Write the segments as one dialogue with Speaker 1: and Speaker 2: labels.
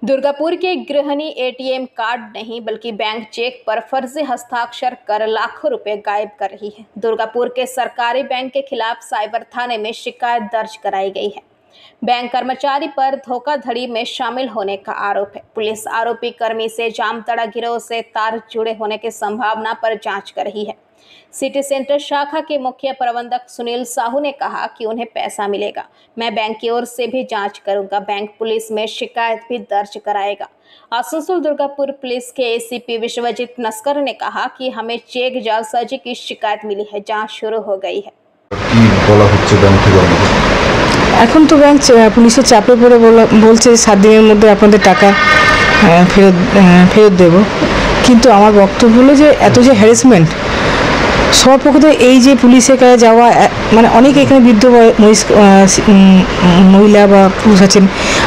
Speaker 1: दुर्गापुर के गृहिणी ATM card नहीं बल्कि बैंक चेक पर फर्जी हस्ताक्षर कर लाखों रुपए गायब कर रही है। दुर्गापुर के सरकारी बैंक के खिलाफ साइबर थाने में शिकायत दर्ज कराई गई है। बैंक कर्मचारी पर धोखाधड़ी में शामिल होने का आरोप है। पुलिस आरोपी कर्मी से जामताड़ा गिरोह से तार जुड़े होने की संभावना पर जांच कर रही है। सिटी सेंटर शाखा के मुख्य प्रबंधक सुनील साहू ने कहा कि उन्हें पैसा मिलेगा, मैं बैंक की ओर से भी जांच करूंगा। बैंक पुलिस में शिकायत भी दर्ज कराएगा। आसनसोल दुर्गापुर पुलिस के एसीपी विश्वजीत नस्कर ने कहा कि हमें चेक जालसाजी की शिकायत मिली है, जांच शुरू हो गई है।
Speaker 2: এখন তো ব্যাংক পুলিশের চাপে পড়ে বলছে 7 দিনের মধ্যে আপনাদের টাকা ফেরত দেব, কিন্তু আমার বক্তব্য হলো যে এত যে হ্যারাসমেন্ট সবার পক্ষে এই যে পুলিশের কাছে যাওয়া, মানে অনেকে এখানে বৃদ্ধ মহিলা বা পুরুষ আছেন,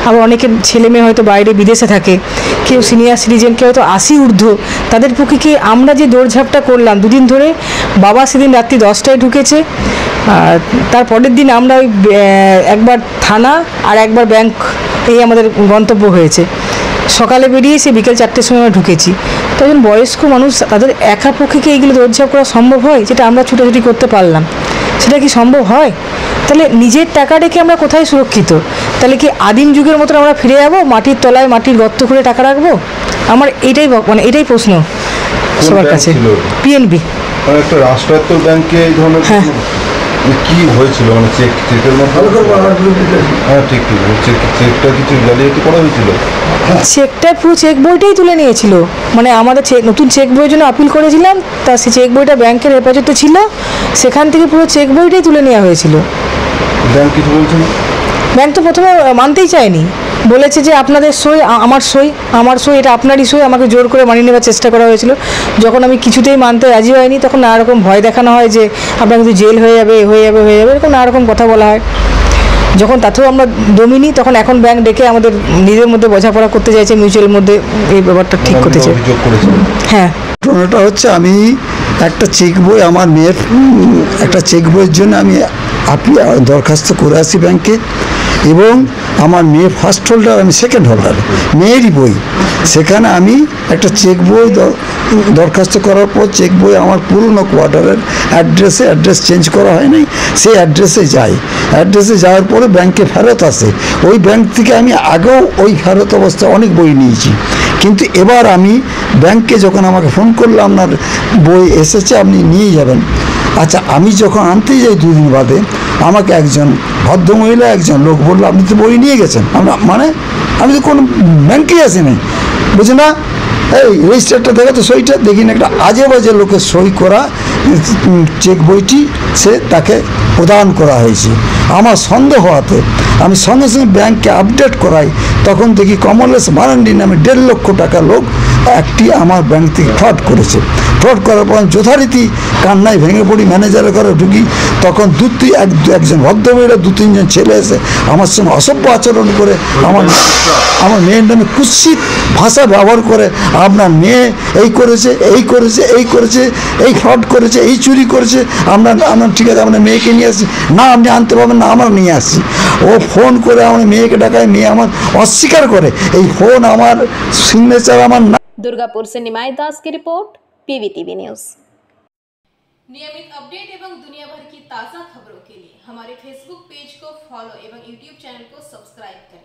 Speaker 2: আবার অনেকের ছেলে মেয়ে হয়তো বাইরে বিদেশে থাকে, কেউ সিনিয়র সিটিজেন, কেউ হয়তো 80 ঊর্ধ্ব, তাদের পক্ষে কি আমরা যে দৌড়ঝাঁপটা করলাম দুদিন ধরে, বাবা সেদিন রাত্রি 10টায় ঢুকেছে, আর তার পরের দিন আমরা ওই একবার থানা আর একবার ব্যাংক এই আমাদের গন্তব্য হয়েছে। সকালে বেরিয়েছি, বিকেল 4টের সময় আমরা ঢুকেছি। তো একজন বয়স্ক মানুষ, তাদের একা পক্ষে কি এইগুলো দৌড়ঝাঁপ করা সম্ভব হয়? যেটা আমরা ছুটাছুটি করতে পারলাম, সেটা কি সম্ভব হয়? তাহলে নিজের টাকা রেখে আমরা কোথায় সুরক্ষিত? তাহলে কি আদিম যুগের মতন আমরা ফিরে যাবো, মাটির তলায় মাটির গর্ত করে টাকা রাখবো? আমার এটাই প্রশ্ন সবার কাছে। পিএনবি
Speaker 3: একটা রাষ্ট্রায়ত্ত ব্যাংকে এই ধরনের কি হয়েছিল, মানে চেকের চেকটা কিছু জালিয়াতি করা হয়েছিল?
Speaker 2: চেকটা পুরো চেক বইটাই তুলে নিয়েছিল, মানে আমাদের নতুন চেক বইয়ের জন্য আপিল করেছিলাম, তা সেই চেক বইটা ব্যাংকের হেফাজতে ছিল, সেখান থেকে পুরো চেক বইটাই তুলে নেওয়া হয়েছিল।
Speaker 3: ব্যাংক কিছু বলছে না?
Speaker 2: ব্যাংক তো প্রথমে মানতেই চায়নি, বলেছে যে আপনাদের সই আমার সই এটা আপনারই সই, আমাকে জোর করে মানিয়ে নেওয়ার চেষ্টা করা হয়েছিল। যখন আমি কিছুতেই মানতে রাজি হয়নি, তখন নানা রকম ভয় দেখানো হয় যে আপনার কিন্তু জেল হয়ে যাবে এরকম নানা রকম কথা বলা হয়। যখন তাতেও আমরা দমিনি, তখন এখন ব্যাংক ডেকে আমাদের নিজের মধ্যে বোঝাপড়া করতে চাইছে, মিউচুয়াল মধ্যে এই ব্যাপারটা ঠিক করতে চাই। হ্যাঁ,
Speaker 4: ঘটনাটা হচ্ছে আমি একটা চেক বই, আমার মেয়ের একটা চেক বইয়ের জন্য আমি দরখাস্ত করে আসি ব্যাংকে, এবং আমার মেয়ে ফার্স্ট হোল্ডার, আমি সেকেন্ড হোল্ডার, মেয়েরই বই। সেখানে আমি একটা চেক বই দরখাস্ত করার পর চেক বই আমার পুরনো কোয়ার্টারের অ্যাড্রেস চেঞ্জ করা হয় নাই, সেই অ্যাড্রেসে যাওয়ার পরে ব্যাংকে ফেরত আসে। ওই ব্যাংক থেকে আমি আগেও ওই ফেরত অবস্থায় অনেক বই নিয়েছি, কিন্তু এবার আমি ব্যাংকে যখন আমাকে ফোন করলো আপনার বই এসেছে, আপনি নিয়ে যাবেন। আচ্ছা, আমি যখন আনতে যাই 2 দিন বাদে, আমাকে একজন ভদ্রমহিলা একজন লোক বললো আপনি তো বই নিয়ে গেছেন। মানে আমি তো কোনো ব্যাংকেই আসি নাই। বুঝি না, এই রেজিস্টারটা দেখো তো, সইটা দেখি না, একটা আজে বাজে লোকের সই করা চেক বইটি তাকে প্রদান করা হয়েছে। আমার সন্দেহ হওয়াতে আমি সঙ্গে সঙ্গে ব্যাংককে আপডেট করাই, তখন দেখি কমলেশ মারান্ডি নামে 1.5 লক্ষ টাকা লোক একটি আমার ব্যাংক থেকে ফ্রড করেছে। ফ্রড করার পর যথারীতি কান্নায় ভেঙে পড়ি, ম্যানেজারের ঘরে ঢুকি, তখন একজন ভদ্রমহিলা 2-3 জন ছেলে এসে আমার সঙ্গে অসভ্য আচরণ করে আমার মেয়ের নামে কুৎসিত ভাষা ব্যবহার করে, আপনার মেয়ে এই করেছে এই ফ্রড করেছে, এই চুরি করেছে, আমরা ঠিক আছে আপনার মেয়েকে নিয়ে আসছি না, আপনি আনতে পারবেন না, আমরা নিয়ে আসছি। ও ফোন করে আমার মেয়েকে ডাকায়, মেয়ে আমার অস্বীকার করে, এই ফোন আমার সিগনেচার আমার না।
Speaker 1: दुर्गापुर से निमाई दास की रिपोर्ट, पीवीटीवी न्यूज। नियमित अपडेट एवं दुनिया भर की ताज़ा खबरों के लिए हमारे फेसबुक पेज को फॉलो एवं यूट्यूब चैनल को सब्सक्राइब करें।